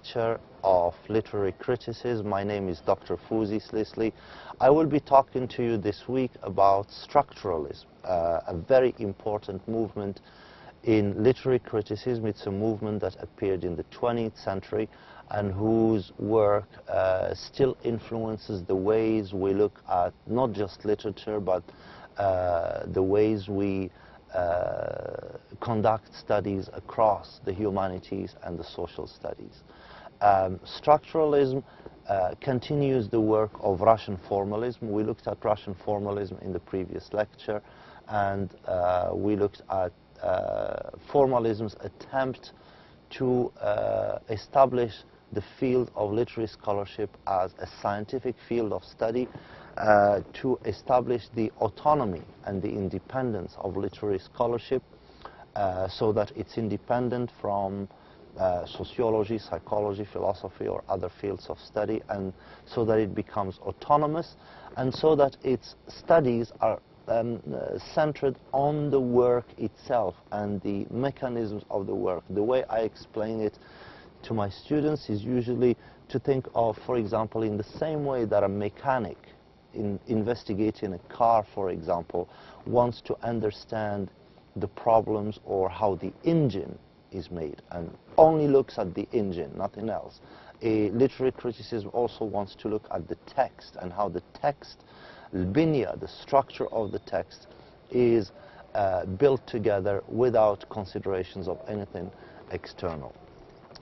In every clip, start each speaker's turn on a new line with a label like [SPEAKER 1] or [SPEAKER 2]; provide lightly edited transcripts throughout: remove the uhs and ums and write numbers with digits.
[SPEAKER 1] lecture of literary criticism. My name is Dr. Fouzi Slisli. I will be talking to you this week about structuralism, a very important movement in literary criticism. It's a movement that appeared in the 20th century and whose work still influences the ways we look at not just literature, but the ways we conduct studies across the humanities and the social studies. Structuralism continues the work of Russian formalism. We looked at Russian formalism in the previous lecture, and we looked at formalism's attempt to establish the field of literary scholarship as a scientific field of study, to establish the autonomy and the independence of literary scholarship, so that it's independent from sociology, psychology, philosophy, or other fields of study, and so that it becomes autonomous, and so that its studies are centered on the work itself and the mechanisms of the work. The way I explain it to my students is usually to think of, for example, in the same way that a mechanic in investigating a car, for example, wants to understand the problems or how the engine is made and only looks at the engine, nothing else. A literary criticism also wants to look at the text and how the text, البنية, the structure of the text, is built together without considerations of anything external.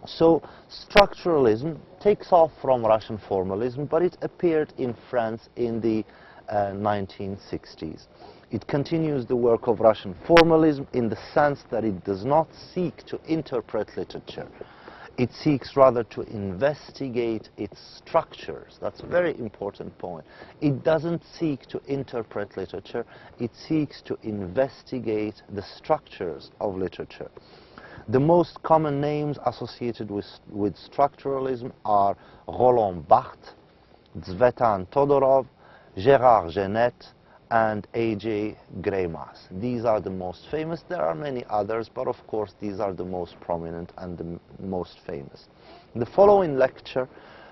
[SPEAKER 1] So structuralism takes off from Russian formalism, but it appeared in France in the 1960s. It continues the work of Russian formalism in the sense that it does not seek to interpret literature. It seeks rather to investigate its structures. That's a very important point. It doesn't seek to interpret literature. It seeks to investigate the structures of literature. The most common names associated with structuralism are Roland Barthes, Tsvetan Todorov, Gérard Genette, and A.J. Greimas. These are the most famous. There are many others, but of course these are the most prominent and the most famous. The following lecture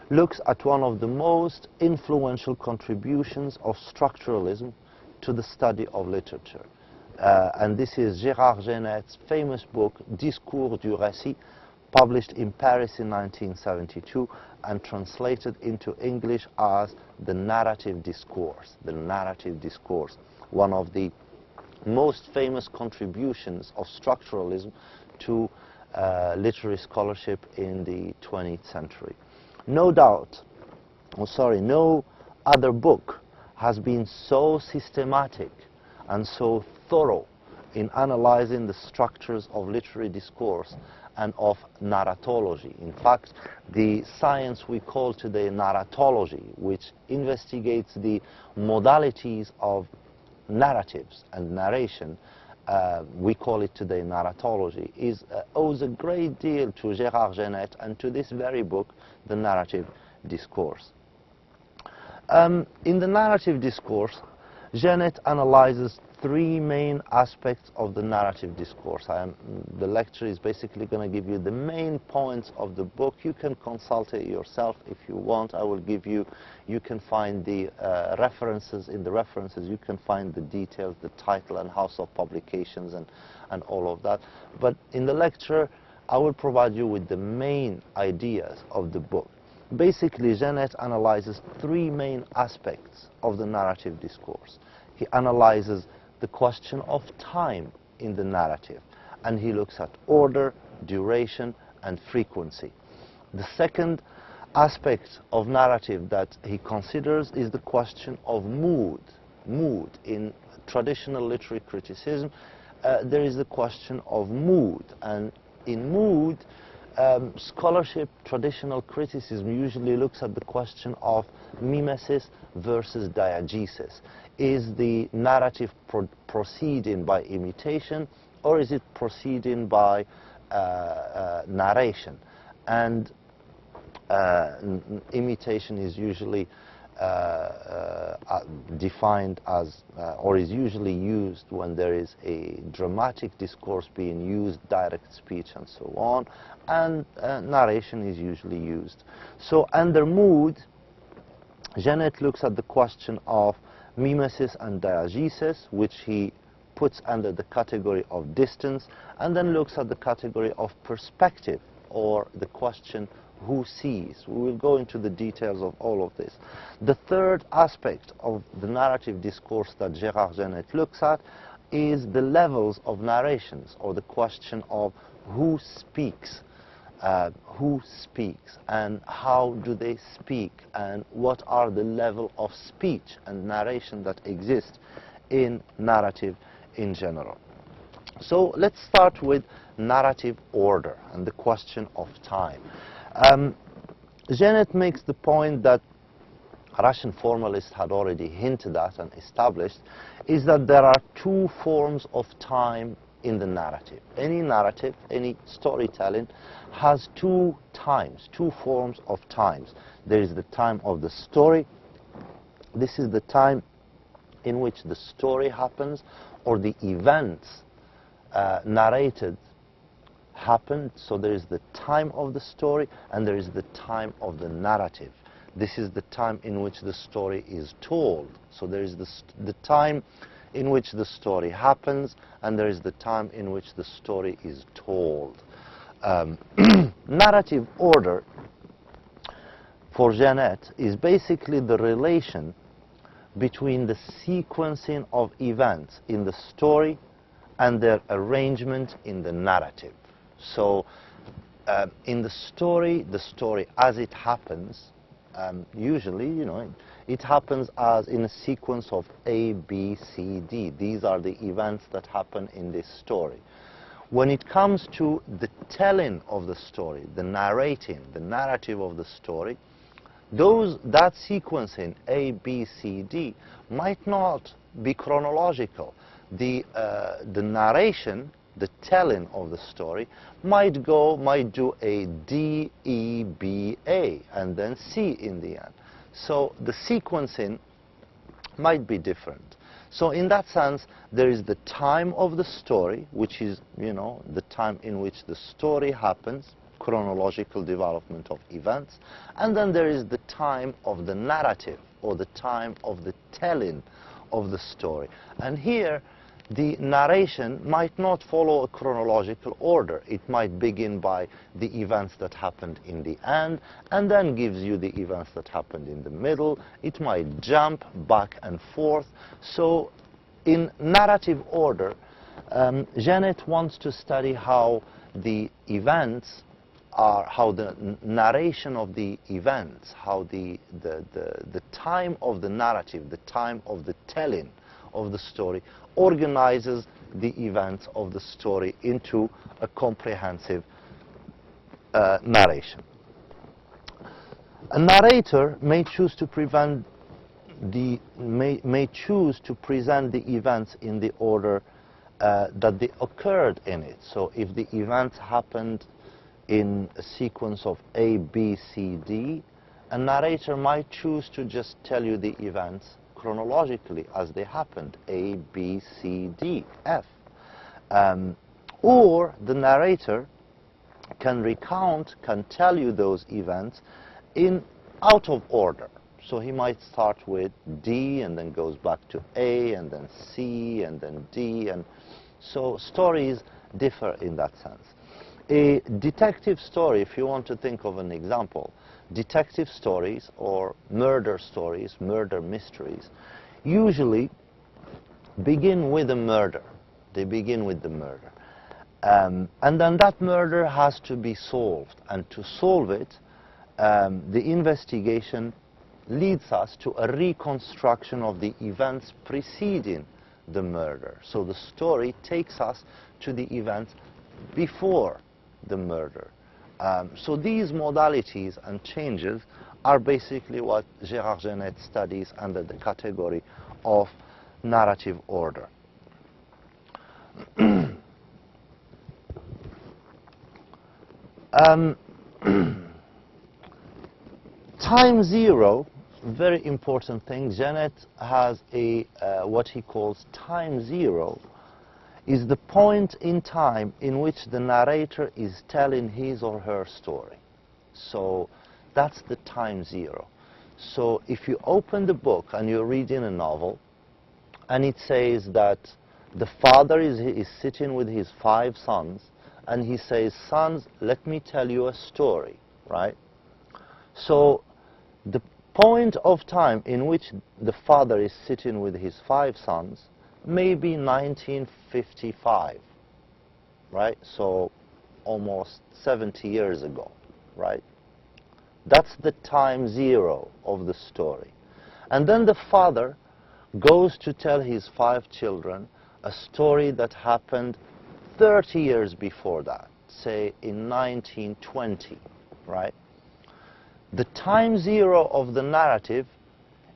[SPEAKER 1] looks at one of the most influential contributions of structuralism to the study of literature. And this is Gérard Genette's famous book, Discours du récit, published in Paris in 1972 and translated into English as The Narrative Discourse. The Narrative Discourse, one of the most famous contributions of structuralism to literary scholarship in the 20th century. No doubt, no other book has been so systematic and so thorough in analyzing the structures of literary discourse and of narratology. In fact, the science we call today narratology, which investigates the modalities of narratives and narration, we call it today narratology, owes a great deal to Gérard Genette and to this very book, The Narrative Discourse. In the Narrative Discourse, Genette analyzes three main aspects of the narrative discourse. The lecture is basically going to give you the main points of the book. You can consult it yourself if you want. I will give you, you can find the references. In the references you can find the details, the title and house of publications and all of that. But in the lecture I will provide you with the main ideas of the book. Basically, Genette analyzes three main aspects of the narrative discourse. He analyzes the question of time in the narrative, and he looks at order, duration, and frequency. The second aspect of narrative that he considers is the question of mood. Mood. In traditional literary criticism, there is the question of mood, and in mood, scholarship, traditional criticism usually looks at the question of mimesis versus diegesis. Is the narrative proceeding by imitation, or is it proceeding by narration? And imitation is usually defined as, or is usually used when there is a dramatic discourse being used, direct speech and so on, and narration is usually used. So under mood, Genet looks at the question of mimesis and diegesis, which he puts under the category of distance, and then looks at the category of perspective, or the question who sees. We will go into the details of all of this. The third aspect of the narrative discourse that Gérard Genet looks at is the levels of narrations, or the question of who speaks and how do they speak, and what are the level of speech and narration that exist in narrative in general. So let's start with narrative order and the question of time. Genet makes the point that Russian formalists had already hinted at and established, is that there are two forms of time in the narrative. Any narrative, any storytelling has two times, two forms of times. There is the time of the story. This is the time in which the story happens, or the events narrated happened. So there is the time of the story, and there is the time of the narrative. This is the time in which the story is told. So there is the time in which the story happens, and there is the time in which the story is told. Narrative order for Genet is basically the relation between the sequencing of events in the story and their arrangement in the narrative. So in the story as it happens, usually, it happens as in a sequence of A, B, C, D. These are the events that happen in this story. When it comes to the telling of the story, the narrating, the narrative of the story, that sequencing A, B, C, D might not be chronological. The narration, the telling of the story might do a D, E, B, A, and then C in the end. So the sequencing might be different. So in that sense, there is the time of the story, which is, the time in which the story happens, chronological development of events, and then there is the time of the narrative, or the time of the telling of the story. And here, the narration might not follow a chronological order. It might begin by the events that happened in the end, and then gives you the events that happened in the middle. It might jump back and forth. So in narrative order, Genet wants to study how the events are, how the narration of the events, how the time of the narrative, the time of the telling of the story organizes the events of the story into a comprehensive narration. A narrator may choose to present the events in the order that they occurred in it. So if the events happened in a sequence of A, B, C, D, a narrator might choose to just tell you the events chronologically as they happened, A, B, C, D, F. Or the narrator can tell you those events out of order. So he might start with D and then goes back to A and then C and then D. And so stories differ in that sense. A detective story, if you want to think of an example, detective stories or murder stories, murder mysteries, usually begin with a murder. They begin with the murder. And then that murder has to be solved. And to solve it, the investigation leads us to a reconstruction of the events preceding the murder. So the story takes us to the events before the murder. So these modalities and changes are basically what Gérard Genet studies under the category of narrative order. Time zero very important thing. Janet has a what he calls time zero, is the point in time in which the narrator is telling his or her story. So that's the time zero. So if you open the book and you're reading a novel, and it says that the father is sitting with his 5 sons, and he says, "Sons, let me tell you a story," right? So the point of time in which the father is sitting with his 5 sons may be 1955, right? So almost 70 years ago, right? That's the time zero of the story. And then the father goes to tell his 5 children a story that happened 30 years before that, say in 1920, right? The time zero of the narrative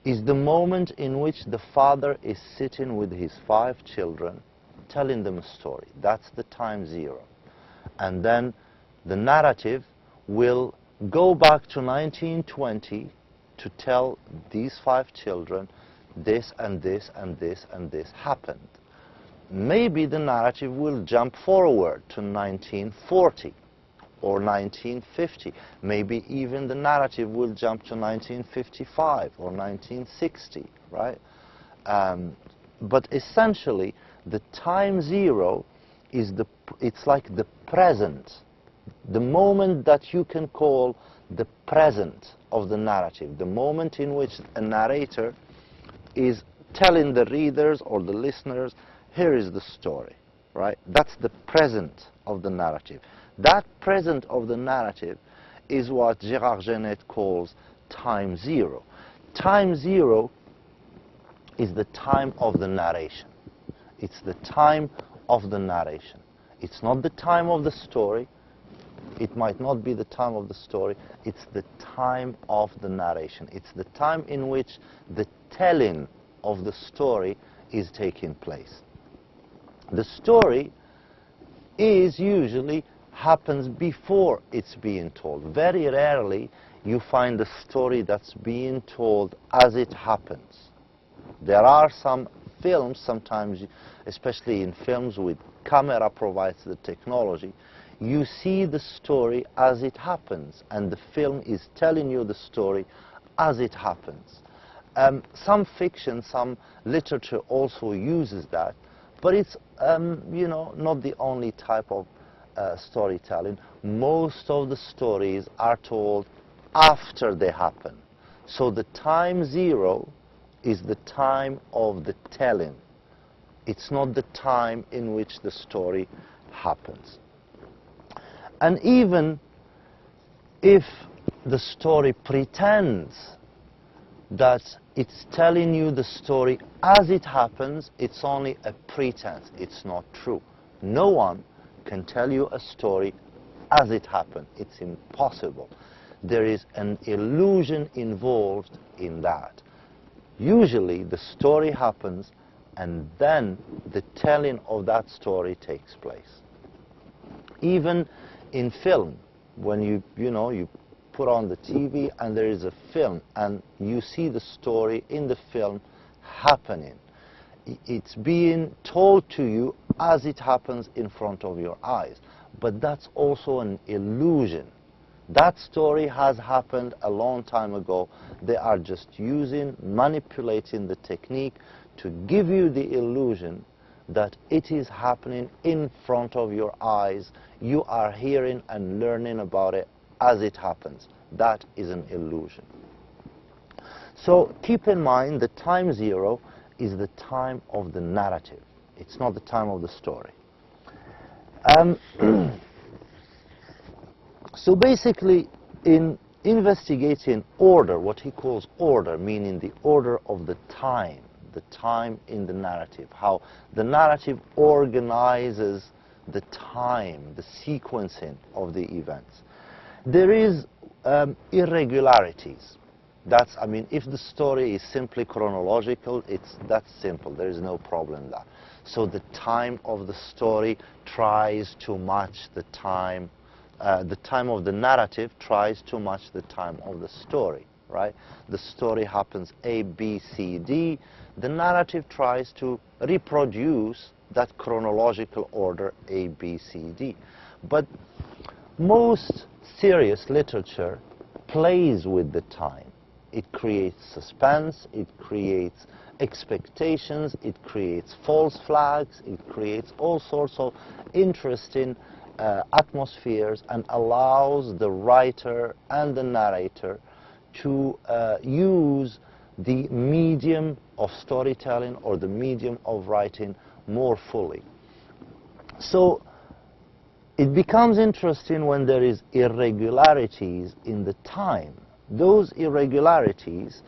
[SPEAKER 1] is the moment in which the father is sitting with his 5 children telling them a story. That's the time zero. And then the narrative will go back to 1920 to tell these 5 children this and this and this and this happened. Maybe the narrative will jump forward to 1940 or 1950. Maybe even the narrative will jump to 1955 or 1960, right? But essentially, the time zero is it's like the present, the moment that you can call the present of the narrative, the moment in which a narrator is telling the readers or the listeners, here is the story, right? That's the present of the narrative. That present of the narrative is what Gérard Genette calls time zero. Time zero is the time of the narration. It's the time of the narration. It's not the time of the story. It might not be the time of the story. It's the time of the narration. It's the time in which the telling of the story is taking place. The story is usually happens before it's being told. Very rarely you find a story that's being told as it happens. There are some films, sometimes, especially in films with camera provides the technology, you see the story as it happens, and the film is telling you the story as it happens. Some fiction, some literature also uses that, but it's you know, not the only type of storytelling. Most of the stories are told after they happen. So the time zero is the time of the telling. It's not the time in which the story happens. And even if the story pretends that it's telling you the story as it happens, it's only a pretense. It's not true. No one can tell you a story as it happened. It's impossible. There is an illusion involved in that. Usually the story happens and then the telling of that story takes place. Even in film, when you put on the TV and there is a film and you see the story in the film happening, it's being told to you as it happens in front of your eyes. But that's also an illusion. That story has happened a long time ago. They are just manipulating the technique to give you the illusion that it is happening in front of your eyes. You are hearing and learning about it as it happens. That is an illusion. So keep in mind the time zero is the time of the narrative. It's not the time of the story. So basically, in investigating order, what he calls order, meaning the order of the time in the narrative, how the narrative organizes the time, the sequencing of the events. There is irregularities. I mean, if the story is simply chronological, that's simple. There is no problem there. So the time of the story tries to match the time of the narrative tries to match the time of the story, right? The story happens A, B, C, D. The narrative tries to reproduce that chronological order A, B, C, D. But most serious literature plays with the time. It creates suspense, it creates expectations, it creates false flags, it creates all sorts of interesting atmospheres, and allows the writer and the narrator to use the medium of storytelling or the medium of writing more fully. So it becomes interesting when there is irregularities in the time. Those irregularities,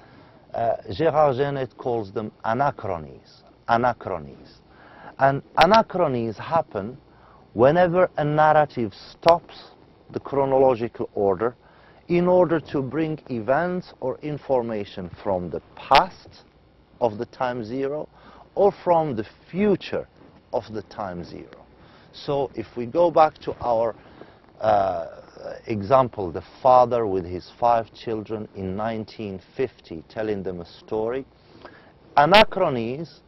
[SPEAKER 1] Gérard Genette calls them anachronies. Anachronies. And anachronies happen whenever a narrative stops the chronological order in order to bring events or information from the past of the time zero or from the future of the time zero. So if we go back to our example, the father with his 5 children in 1950 telling them a story, anachronies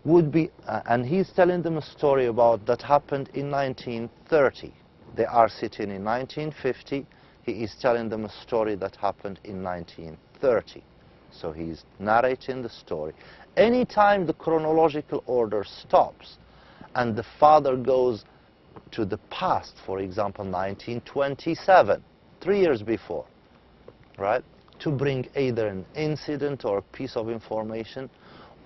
[SPEAKER 1] would be, and he's telling them a story about that happened in 1930. They are sitting in 1950, he is telling them a story that happened in 1930. So he's narrating the story. Anytime the chronological order stops and the father goes to the past, for example, 1927, 3 years before, right, to bring either an incident or a piece of information,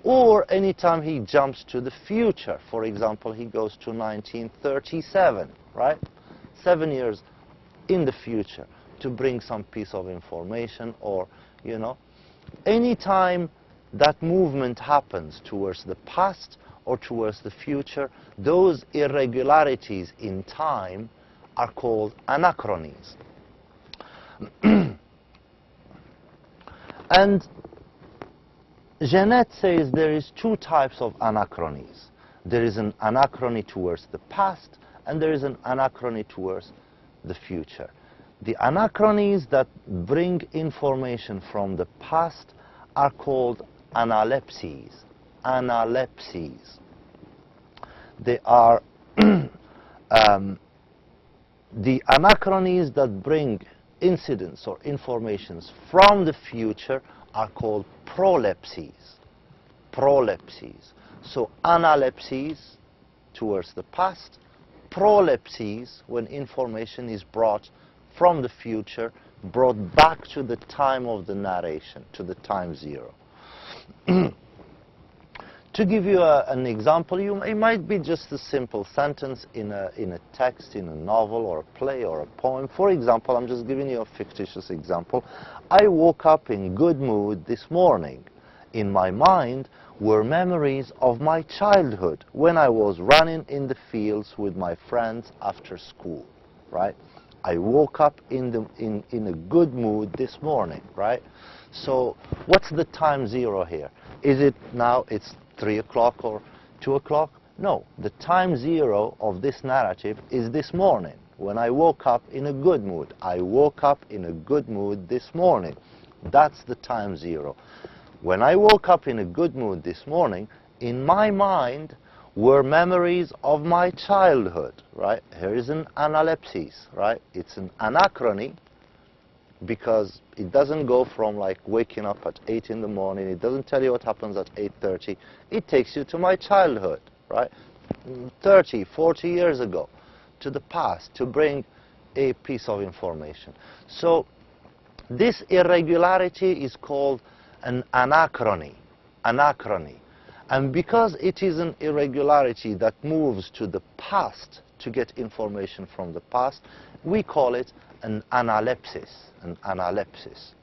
[SPEAKER 1] or anytime he jumps to the future, for example, he goes to 1937, right, 7 years in the future to bring some piece of information, or, you know, anytime that movement happens towards the past or towards the future, those irregularities in time are called anachronies. And Genette says there is 2 types of anachronies. There is an anachrony towards the past, and there is an anachrony towards the future. The anachronies that bring information from the past are called analepses. Analepses. They are the anachronies that bring incidents or informations from the future are called prolepses. Prolepses. So analepses towards the past, prolepses when information is brought from the future, brought back to the time of the narration, to the time zero. To give you an example, it might be just a simple sentence in a text, in a novel or a play or a poem. For example, I'm just giving you a fictitious example. I woke up in good mood this morning. In my mind were memories of my childhood when I was running in the fields with my friends after school, right? I woke up in a good mood this morning, right? So what's the time zero here? Is it now it's 3 o'clock or 2 o'clock? No, the time zero of this narrative is this morning, when I woke up in a good mood. I woke up in a good mood this morning. That's the time zero. When I woke up in a good mood this morning, in my mind were memories of my childhood, right? Here is an analepsis, right? It's an anachrony, because it doesn't go from like waking up at 8 in the morning. It doesn't tell you what happens at 8:30. It takes you to my childhood, right? 30, 40 years ago, to the past, to bring a piece of information. So this irregularity is called an anachrony. Anachrony. And because it is an irregularity that moves to the past to get information from the past, we call it an analepsis. An analepsis.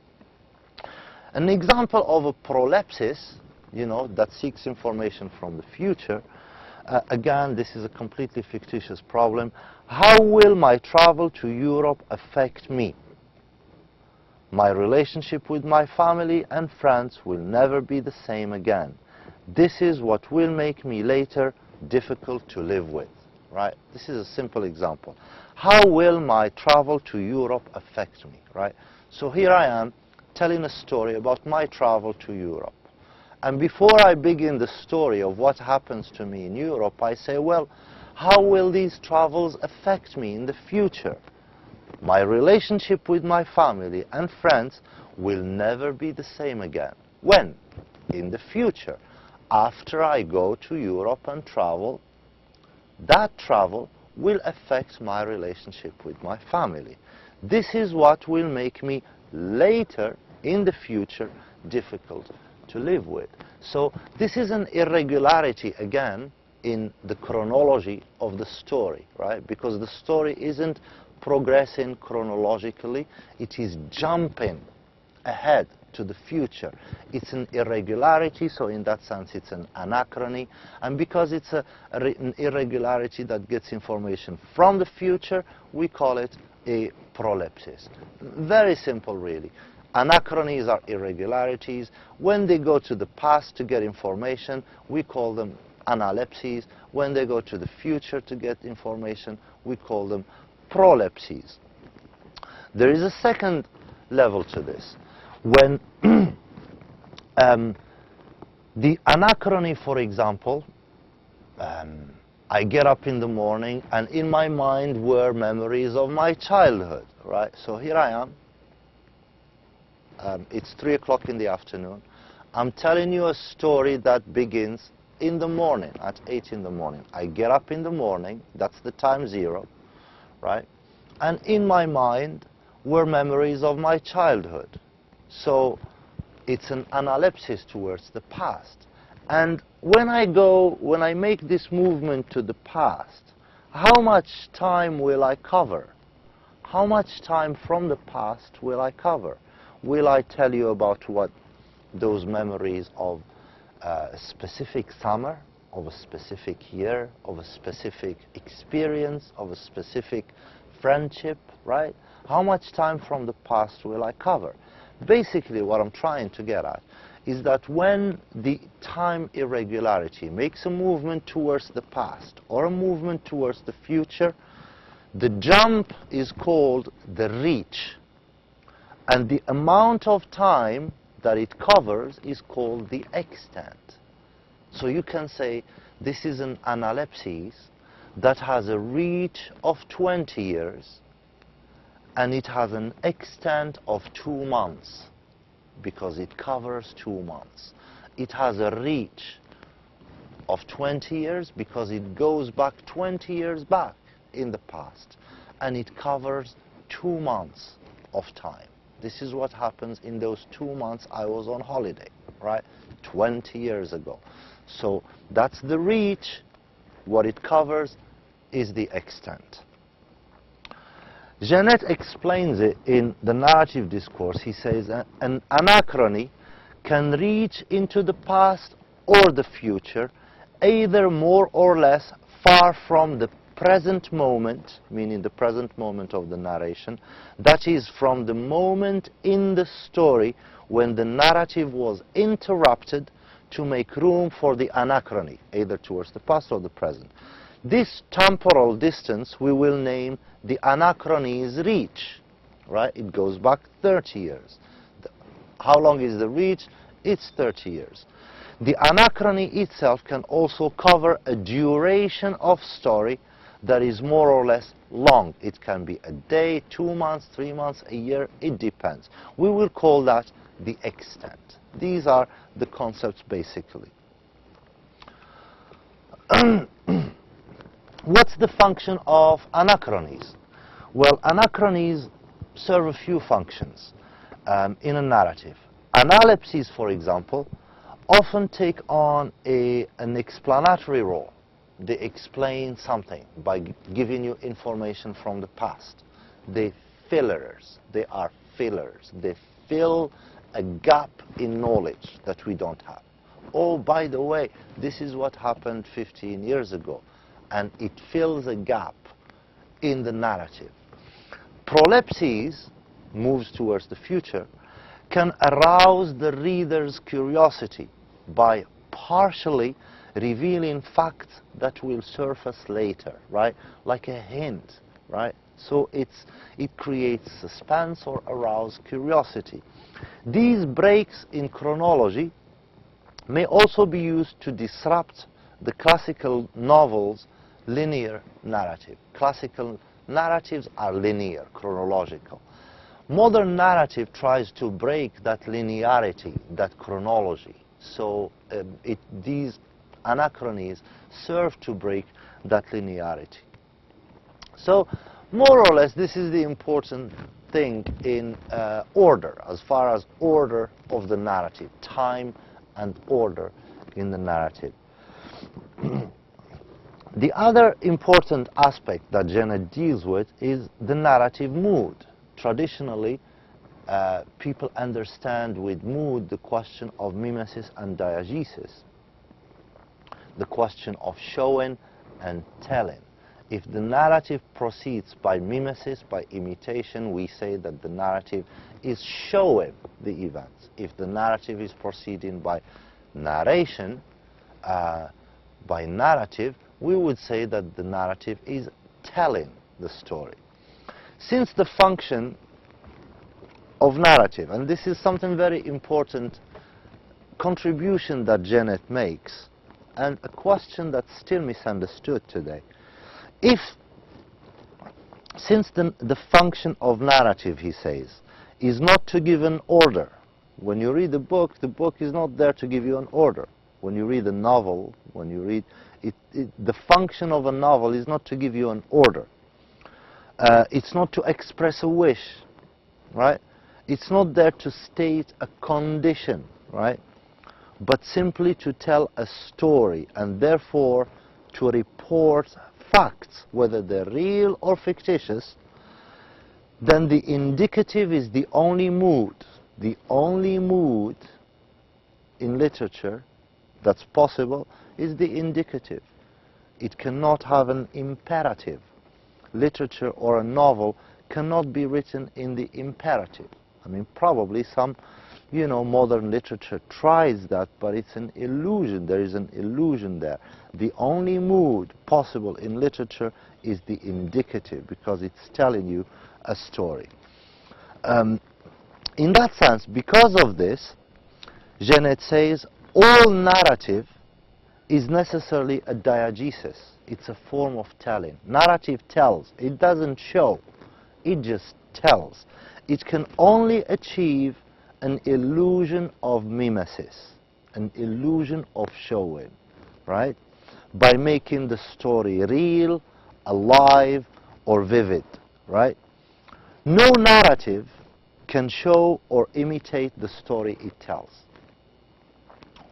[SPEAKER 1] An example of a prolepsis, you know, that seeks information from the future, again, this is a completely fictitious problem. How will my travel to Europe affect me? My relationship with my family and friends will never be the same again. This is what will make me later difficult to live with, right? This is a simple example. How will my travel to Europe affect me, right? So here I am telling a story about my travel to Europe. And before I begin the story of what happens to me in Europe, I say, well, how will these travels affect me in the future? My relationship with my family and friends will never be the same again. When? In the future. After I go to Europe and travel, that travel will affect my relationship with my family. This is what will make me later, in the future, difficult to live with. So this is an irregularity, again, in the chronology of the story, right? Because the story isn't progressing chronologically, it is jumping ahead to the future. It's an irregularity, so in that sense it's an anachrony, and because it's an irregularity that gets information from the future, we call it a prolepsis. Very simple, really. Anachronies are irregularities. When they go to the past to get information, we call them analepses. When they go to the future to get information, we call them prolepses. There is a second level to this. When the anachrony, for example, I get up in the morning and in my mind were memories of my childhood, right? So here I am. It's 3 o'clock in the afternoon. I'm telling you a story that begins in the morning, at 8 in the morning. I get up in the morning, that's the time zero, right? And in my mind were memories of my childhood. So it's an analepsis towards the past. And when I make this movement to the past, how much time will I cover? How much time from the past will I cover? Will I tell you about what those memories of a specific summer, of a specific year, of a specific experience, of a specific friendship, right? How much time from the past will I cover? Basically, what I'm trying to get at is that when the time irregularity makes a movement towards the past or a movement towards the future, the jump is called the reach. And the amount of time that it covers is called the extent. So you can say this is an analepsis that has a reach of 20 years and it has an extent of 2 months because it covers 2 months. It has a reach of 20 years because it goes back 20 years back in the past and it covers 2 months of time. This is what happens in those 2 months I was on holiday, right? 20 years ago. So that's the reach. What it covers is the extent. Jeannette explains it in the narrative discourse. He says an anachrony can reach into the past or the future, either more or less far from the present moment, meaning the present moment of the narration, that is, from the moment in the story when the narrative was interrupted to make room for the anachrony, either towards the past or the present. This temporal distance we will name the anachrony's reach, right? It goes back 30 years. How long is the reach? It's 30 years. The anachrony itself can also cover a duration of story that is more or less long. It can be a day, 2 months, 3 months, a year, it depends. We will call that the extent. These are the concepts basically. What's the function of anachronies? Well, anachronies serve a few functions in a narrative. Analepses, for example, often take on an explanatory role. They explain something by giving you information from the past. They fillers. They are fillers. They fill a gap in knowledge that we don't have. Oh, by the way, this is what happened 15 years ago. And it fills a gap in the narrative. Prolepsis, moves towards the future, can arouse the reader's curiosity by partially revealing facts that will surface later, right? Like a hint, right? So it creates suspense or arouse curiosity. These breaks in chronology may also be used to disrupt the classical novel's linear narrative. Classical narratives are linear, chronological. Modern narrative tries to break that linearity, that chronology. So these anachronies serve to break that linearity. So more or less, this is the important thing in order, as far as order of the narrative, time and order in the narrative. The other important aspect that Genet deals with is the narrative mood. Traditionally, people understand with mood the question of mimesis and diegesis, the question of showing and telling. If the narrative proceeds by mimesis, by imitation, we say that the narrative is showing the events. If the narrative is proceeding by narration, by narrative, we would say that the narrative is telling the story. Since the function of narrative, and this is something very important contribution that Genet makes, and a question that's still misunderstood today. Since the function of narrative, he says, is not to give an order. When you read the book is not there to give you an order. When you read a novel, when you read the function of a novel is not to give you an order. It's not to express a wish, right? It's not there to state a condition, right? But simply to tell a story, and therefore to report facts, whether they're real or fictitious. Then the indicative is the only mood. The only mood in literature that's possible is the indicative. It cannot have an imperative. Literature or a novel cannot be written in the imperative. I mean, probably some, modern literature tries that, but it's an illusion. There is an illusion there. The only mood possible in literature is the indicative, because it's telling you a story. In that sense, because of this, Genet says all narrative is necessarily a diegesis. It's a form of telling. Narrative tells. It doesn't show. It just tells. It can only achieve an illusion of mimesis, an illusion of showing, right? By making the story real, alive, or vivid, right? No narrative can show or imitate the story it tells.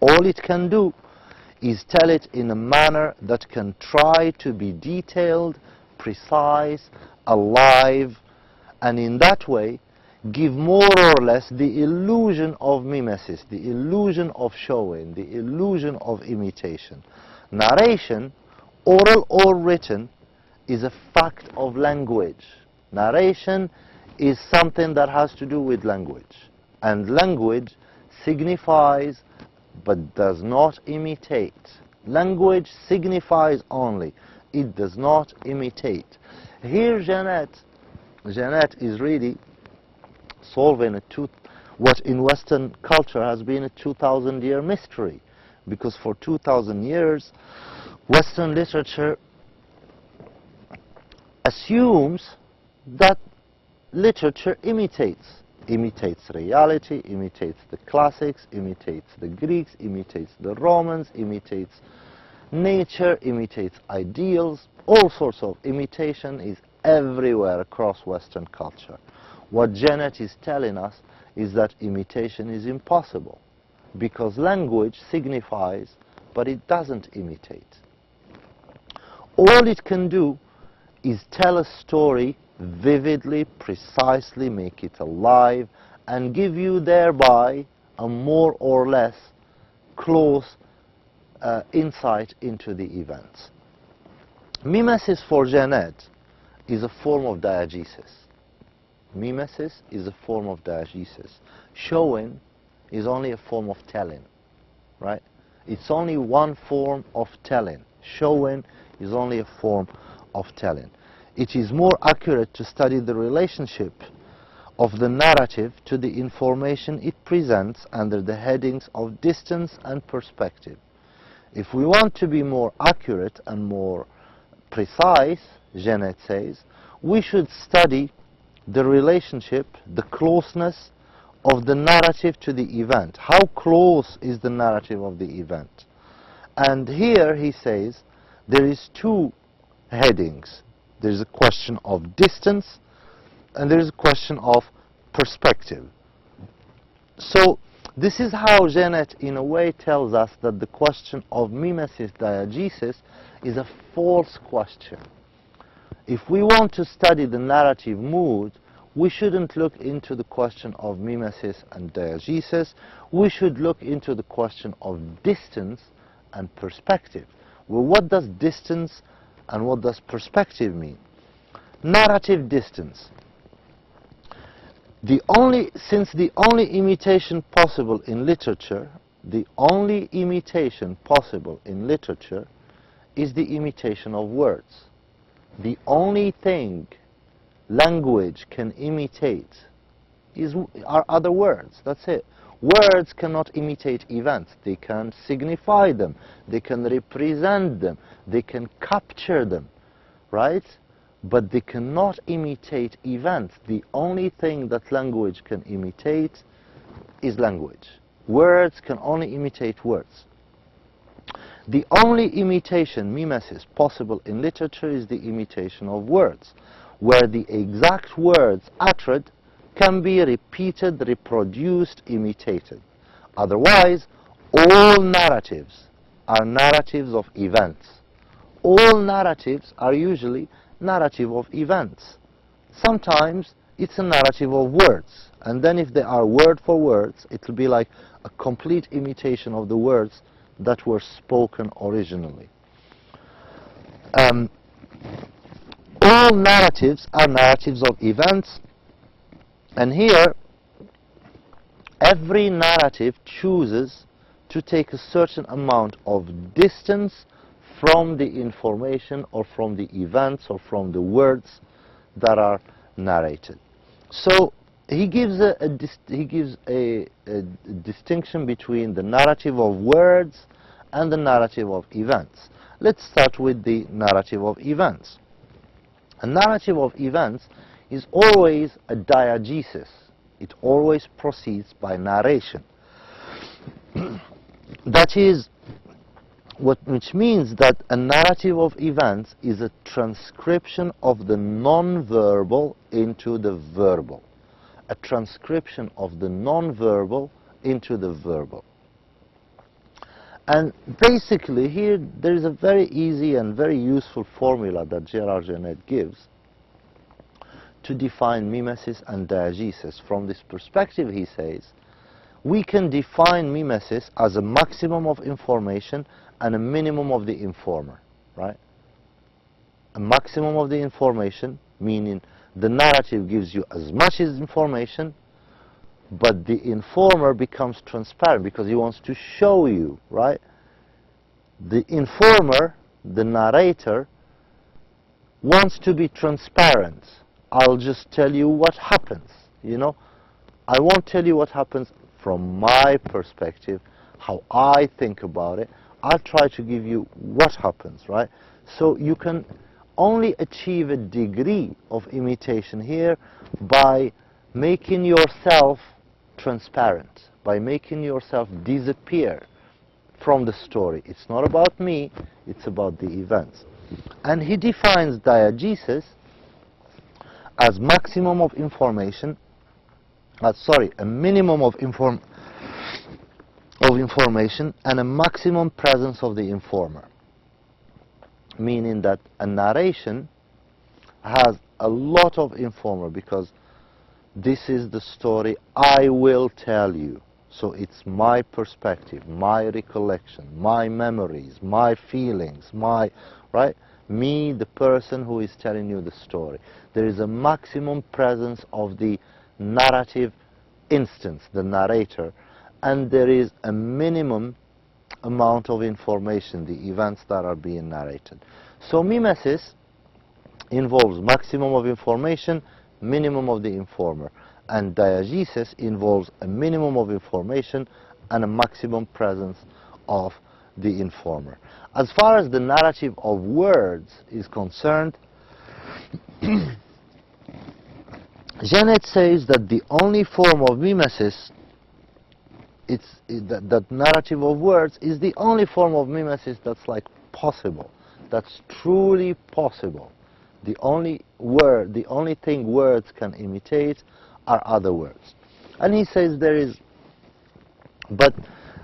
[SPEAKER 1] All it can do is tell it in a manner that can try to be detailed, precise, alive, and in that way give more or less the illusion of mimesis, the illusion of showing, the illusion of imitation. Narration, oral or written, is a fact of language. Narration is something that has to do with language. And language signifies but does not imitate. Language signifies only. It does not imitate. Here Genet is really solving what in Western culture has been a 2,000-year mystery. Because for 2,000 years, Western literature assumes that literature imitates reality, imitates the classics, imitates the Greeks, imitates the Romans, imitates nature, imitates ideals. All sorts of imitation is everywhere across Western culture. What Genet is telling us is that imitation is impossible, because language signifies, but it doesn't imitate. All it can do is tell a story vividly, precisely, make it alive, and give you thereby a more or less close insight into the events. Mimesis for Genet is a form of diegesis. Mimesis is a form of diegesis. Showing is only a form of telling, right? It's only one form of telling. Showing is only a form of telling. It is more accurate to study the relationship of the narrative to the information it presents under the headings of distance and perspective. If we want to be more accurate and more precise, Genet says, we should study the relationship, the closeness of the narrative to the event. How close is the narrative of the event? And here he says there is two headings. There is a question of distance and there is a question of perspective. So this is how Genet in a way tells us that the question of mimesis diegesis is a false question. If we want to study the narrative mood, we shouldn't look into the question of mimesis and diegesis. We should look into the question of distance and perspective. Well, what does distance and what does mean? Narrative distance. Since the only imitation possible in literature, is the imitation of words. The only thing language can imitate are other words. That's it. Words cannot imitate events. They can signify them. They can represent them. They can capture them, right? But they cannot imitate events. The only thing that language can imitate is language. Words can only imitate words. The only imitation, mimesis, possible in literature is the imitation of words, where the exact words uttered can be repeated, reproduced, imitated. Otherwise, all narratives are narratives of events. All narratives are usually narrative of events. Sometimes it's a narrative of words, and then if they are word for words, it will be like a complete imitation of the words that were spoken originally. All narratives are narratives of events, and here every narrative chooses to take a certain amount of distance from the information or from the events or from the words that are narrated. So he gives a distinction between the narrative of words and the narrative of events. Let's start with the narrative of events. A narrative of events is always a diegesis. It always proceeds by narration. That is, which means that a narrative of events is a transcription of the non-verbal into the verbal. A transcription of the non-verbal into the verbal. And basically here there is a very easy and very useful formula that Gérard Genet gives to define mimesis and diegesis. From this perspective, he says, we can define mimesis as a maximum of information and a minimum of the informer, right? A maximum of the information, meaning the narrative gives you as much as information, but the informer becomes transparent because he wants to show you, right? The informer, the narrator, wants to be transparent. I'll just tell you what happens, you know? I won't tell you what happens from my perspective, how I think about it. I'll try to give you what happens, right? So you can only achieve a degree of imitation here by making yourself transparent, by making yourself disappear from the story. It's not about me, it's about the events. And he defines diegesis as maximum of information, a minimum of information and a maximum presence of the informer. Meaning that a narration has a lot of informer because this is the story I will tell you. So it's my perspective, my recollection, my memories, my feelings, right? Me, the person who is telling you the story. There is a maximum presence of the narrative instance, the narrator, and there is a minimum amount of information, the events that are being narrated. So mimesis involves maximum of information, minimum of the informer. and diegesis involves a minimum of information and a maximum presence of the informer. As far as the narrative of words is concerned, Janet says that the only form of mimesis, that narrative of words is the only form of mimesis that's like possible, that's truly possible. The only thing words can imitate are other words. And he says there is, but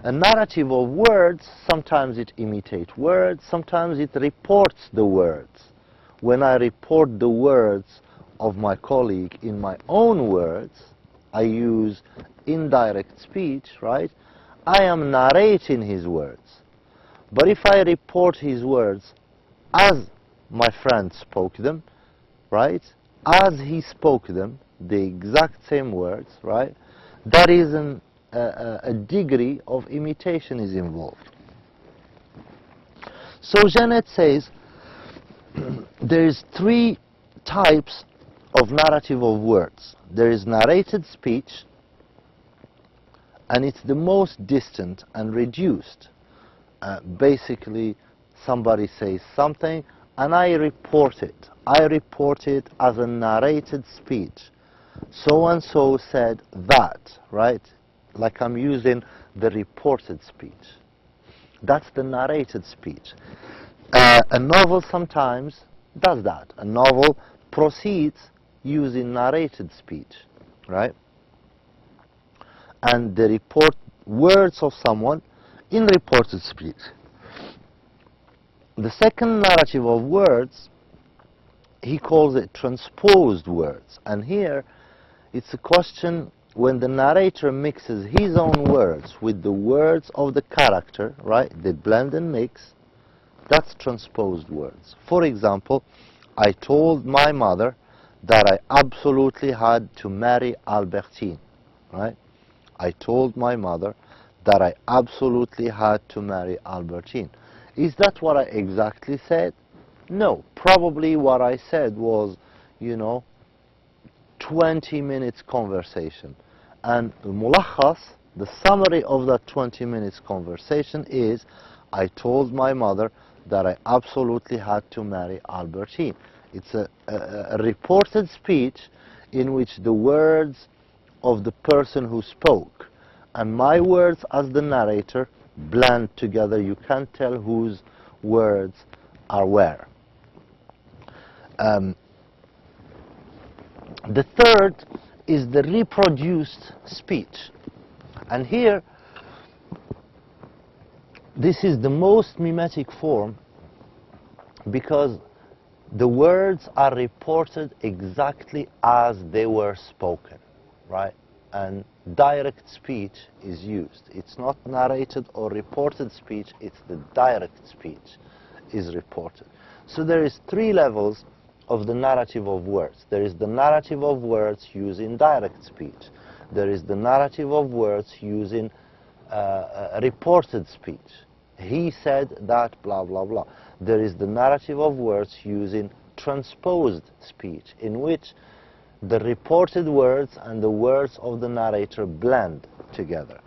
[SPEAKER 1] a narrative of words, sometimes it imitates words, sometimes it reports the words. When I report the words of my colleague in my own words, I use indirect speech, right? I am narrating his words. But if I report his words as my friend spoke them, right? As he spoke them, the exact same words, right? That is a degree of imitation is involved. So Janet says there is three types of narrative of words. There is narrated speech, and it's the most distant and reduced. Basically, somebody says something, and I report it. I report it as a narrated speech. So-and-so said that, right? Like I'm using the reported speech. That's the narrated speech. A novel sometimes does that. A novel proceeds using narrated speech, right? And they report words of someone in reported speech. The second narrative of words, he calls it transposed words. And here, it's a question when the narrator mixes his own words with the words of the character, right? They blend and mix. That's transposed words. For example, I told my mother that I absolutely had to marry Albertine, right? I told my mother that I absolutely had to marry Albertine. Is that what I exactly said? No. Probably what I said was, 20 minutes conversation. And the summary of that 20 minutes conversation is, I told my mother that I absolutely had to marry Albertine. It's a reported speech in which the words of the person who spoke and my words as the narrator blend together. You can't tell whose words are where. The third is the reproduced speech. And here, this is the most mimetic form because the words are reported exactly as they were spoken, right? And direct speech is used. It's not narrated or reported speech, it's the direct speech is reported. So there is three levels of the narrative of words. There is the narrative of words using direct speech. There is the narrative of words using reported speech. He said that, blah, blah, blah. There is the narrative of words using transposed speech, in which the reported words and the words of the narrator blend together.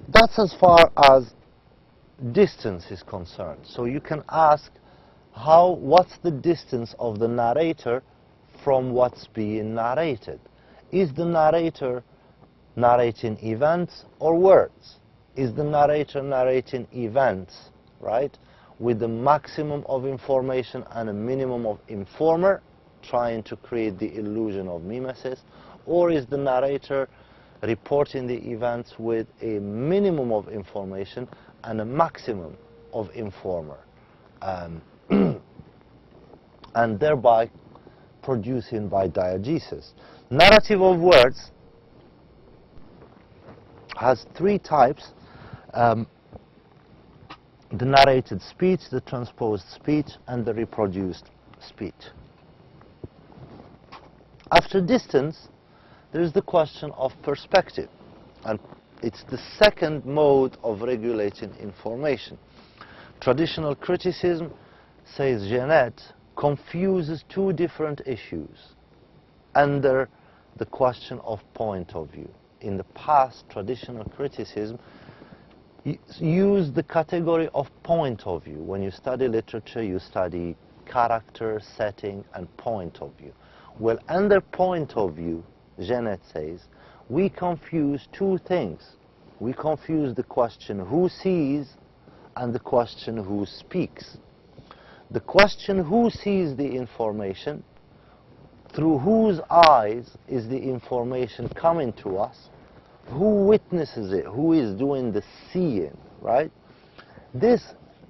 [SPEAKER 1] That's as far as distance is concerned. So you can ask, what's the distance of the narrator from what's being narrated? Is the narrator narrating events or words? Is the narrator narrating events, right, with the maximum of information and a minimum of informer, trying to create the illusion of mimesis, or is the narrator reporting the events with a minimum of information and a maximum of informer, and thereby producing by diegesis? Narrative of words has three types: the narrated speech, the transposed speech, and the reproduced speech. After distance, there is the question of perspective, and it's the second mode of regulating information. Traditional criticism, says Jeanette, confuses two different issues under the question of point of view. In the past, traditional criticism used the category of point of view. When you study literature, you study character, setting, and point of view. Well, under point of view, Genet says, we confuse two things. We confuse the question who sees and the question who speaks. The question who sees the information, through whose eyes is the information coming to us, who witnesses it, who is doing the seeing, right? This,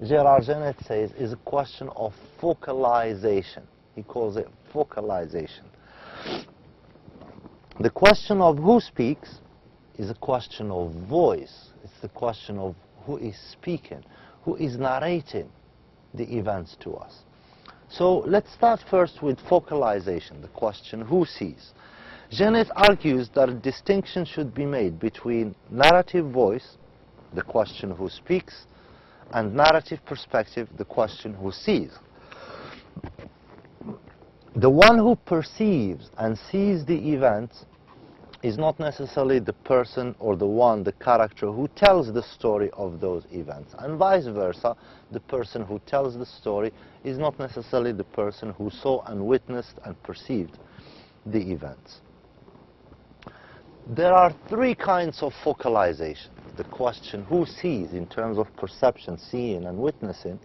[SPEAKER 1] Gerard Genet says, is a question of focalization. He calls it focalization. The question of who speaks is a question of voice. It's the question of who is speaking, who is narrating the events to us. So let's start first with focalization, the question who sees. Genet argues that a distinction should be made between narrative voice, the question who speaks, and narrative perspective, the question who sees. The one who perceives and sees the events is not necessarily the person or the character who tells the story of those events. And vice versa, the person who tells the story is not necessarily the person who saw and witnessed and perceived the events. There are three kinds of focalization. The question who sees in terms of perception, seeing and witnessing.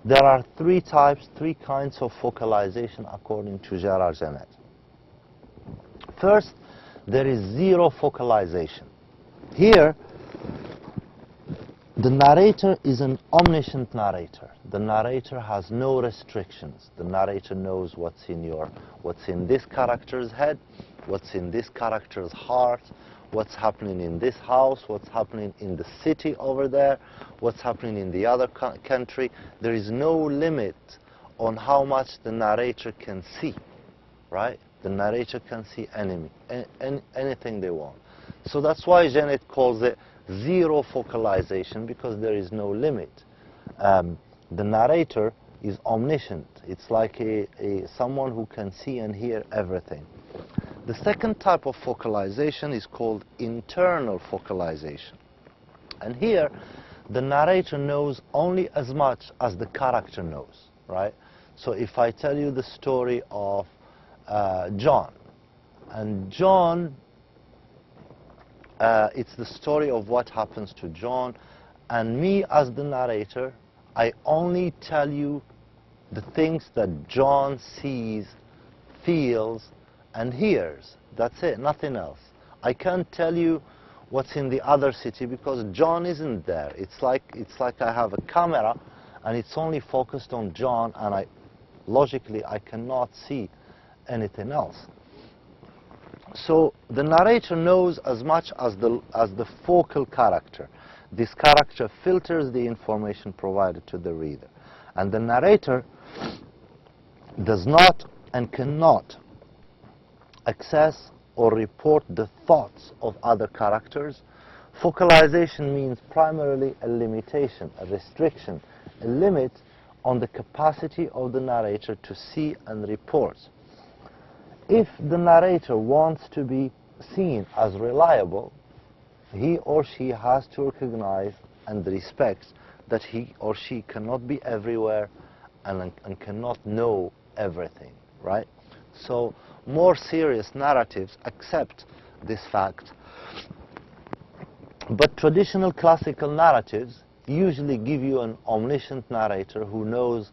[SPEAKER 1] There are three kinds of focalization according to Gerard Genet. First, there is zero focalization. Here, the narrator is an omniscient narrator. The narrator has no restrictions. The narrator knows what's in this character's head, what's in this character's heart, what's happening in this house, what's happening in the city over there, what's happening in the other country. There is no limit on how much the narrator can see, right? The narrator can see anything they want. So that's why Genet calls it zero focalization, because there is no limit. The narrator is omniscient. It's like someone who can see and hear everything. The second type of focalization is called internal focalization. And here, the narrator knows only as much as the character knows, right? So if I tell you the story of John, and John, it's the story of what happens to John, and me as the narrator, I only tell you the things that John sees, feels, and hears. That's it, nothing else. I can't tell you what's in the other city because John isn't there. It's like I have a camera and it's only focused on John, and logically I cannot see anything else. So the narrator knows as much as the focal character. This character filters the information provided to the reader. And the narrator does not and cannot access or report the thoughts of other characters. Focalization means primarily a limitation, a restriction, a limit on the capacity of the narrator to see and report. If the narrator wants to be seen as reliable, he or she has to recognize and respect that he or she cannot be everywhere and cannot know everything, right? So more serious narratives accept this fact. But traditional classical narratives usually give you an omniscient narrator who knows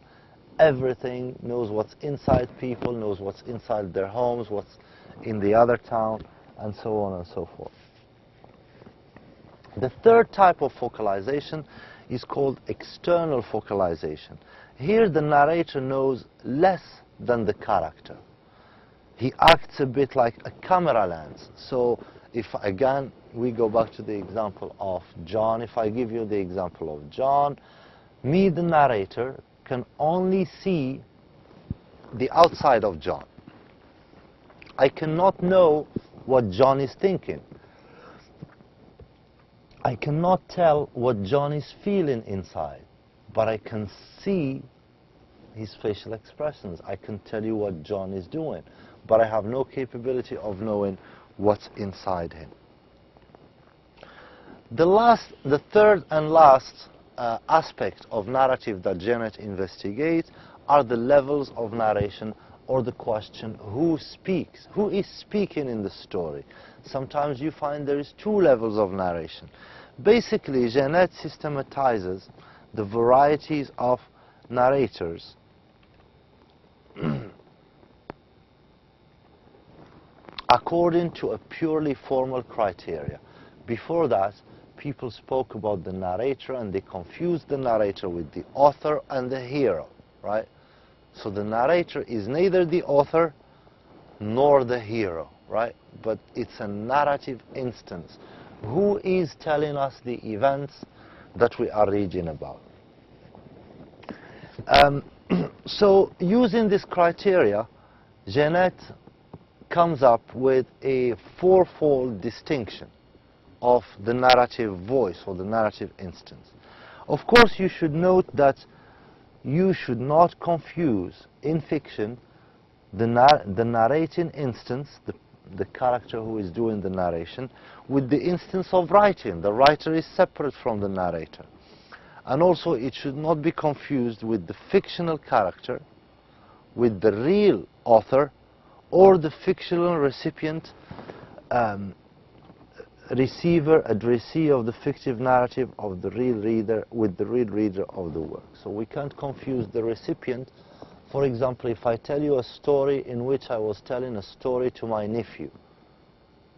[SPEAKER 1] everything, knows what's inside people, knows what's inside their homes, what's in the other town, and so on and so forth. The third type of focalization is called external focalization. Here the narrator knows less than the character. He acts a bit like a camera lens. So if, again, we go back to the example of John, if I give you the example of John, me, the narrator, can only see the outside of John. I cannot know what John is thinking. I cannot tell what John is feeling inside, but I can see his facial expressions. I can tell you what John is doing. but I have no capability of knowing what's inside him. The third and last aspect of narrative that Janet investigates are the levels of narration, or the question, who speaks? Who is speaking in the story? Sometimes you find there is two levels of narration. Basically, Janet systematizes the varieties of narrators according to a purely formal criteria. Before that, people spoke about the narrator and they confused the narrator with the author and the hero, right? So the narrator is neither the author nor the hero, right? But it's a narrative instance. Who is telling us the events that we are reading about? So using this criteria, Janet comes up with a fourfold distinction of the narrative voice or the narrative instance. Of course, you should note that you should not confuse in fiction the narrating instance, the character who is doing the narration, with the instance of writing. The writer is separate from the narrator. And also it should not be confused with the fictional character, with the real author, or the fictional recipient, receiver, addressee of the fictive narrative of the real reader with the real reader of the work. So we can't confuse the recipient. For example, if I tell you a story in which I was telling a story to my nephew,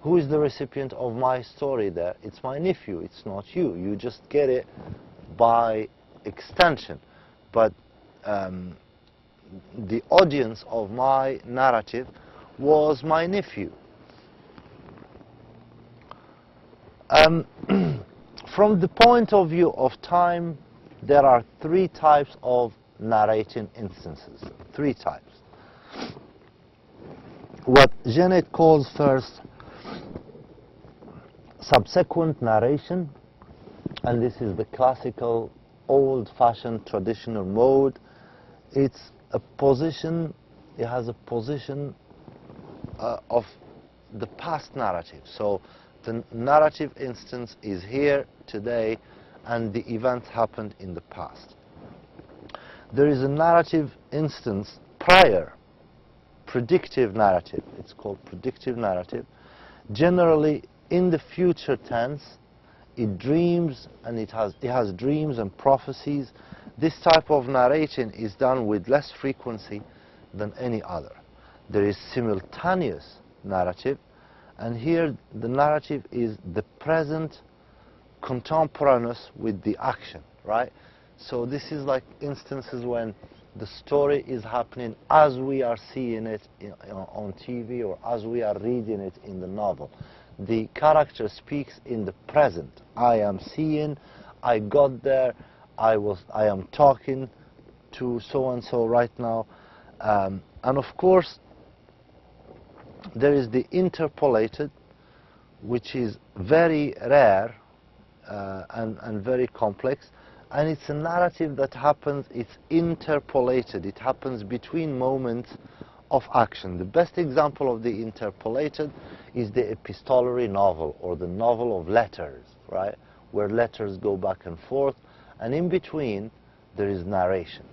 [SPEAKER 1] who is the recipient of my story there? It's my nephew, it's not you. You just get it by extension. But the audience of my narrative was my nephew. From the point of view of time, there are three types of narrating instances. Three types. What Janet calls first subsequent narration, and this is the classical, old-fashioned, traditional mode. It's a position, it has a position of the past narrative. So the narrative instance is here today, and the event happened in the past. There is a narrative instance prior, predictive narrative. It's called predictive narrative. Generally, in the future tense, it dreams, and it has dreams and prophecies. This type of narrating is done with less frequency than any other. There is simultaneous narrative, and here the narrative is the present contemporaneous with the action, right? So this is like instances when the story is happening as we are seeing it on TV, or as we are reading it in the novel. The character speaks in the present. I am seeing, I got there, I am talking to so-and-so right now. And of course, there is the interpolated, which is very rare and very complex. And it's a narrative that happens, it's interpolated. It happens between moments of action. The best example of the interpolated is the epistolary novel, or the novel of letters, right? Where letters go back and forth, and in between there is narration.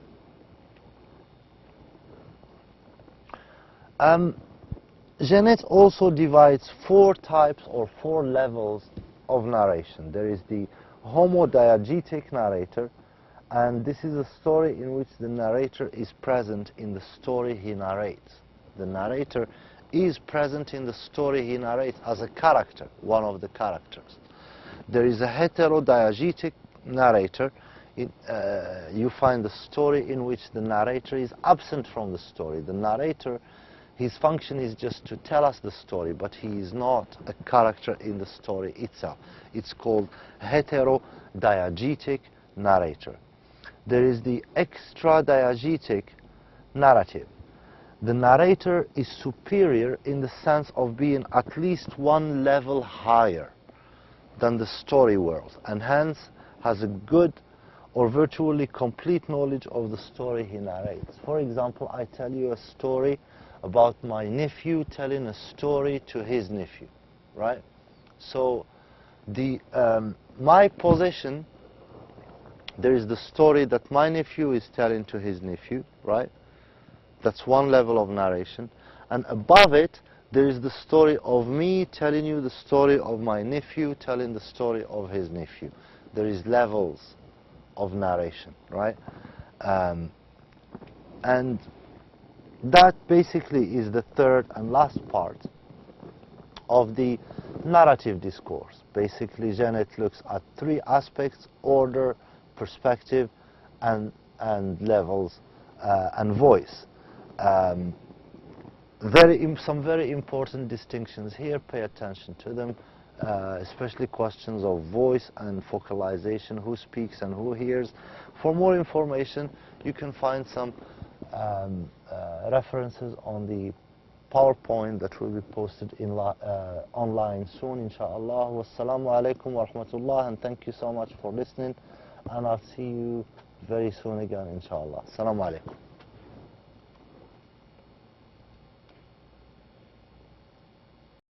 [SPEAKER 1] Janet also divides four types or four levels of narration. There is the homodiegetic narrator, and this is a story in which the narrator is present in the story he narrates. The narrator is present in the story he narrates as a character, one of the characters. There is a heterodiegetic narrator. You find the story in which the narrator is absent from the story. The narrator, his function is just to tell us the story, but he is not a character in the story itself. It's called heterodiegetic narrator. There is the extradiegetic narrative. The narrator is superior in the sense of being at least one level higher than the story world, and hence has a good or virtually complete knowledge of the story he narrates. For example, I tell you a story about my nephew telling a story to his nephew, right? So my position, there is the story that my nephew is telling to his nephew, right? That's one level of narration. And above it, there is the story of me telling you the story of my nephew telling the story of his nephew. There is levels of narration, right? And that basically is the third and last part of the narrative discourse. Basically, Janet looks at three aspects: order, perspective, and levels, and voice. Some very important distinctions here. Pay attention to them, especially questions of voice and focalization, who speaks and who hears. For more information, you can find some references on the PowerPoint that will be posted online soon, inshallah. Wassalamu alaikum wa rahmatullah, and thank you so much for listening, and I'll see you very soon again, inshallah. Assalamu alaikum.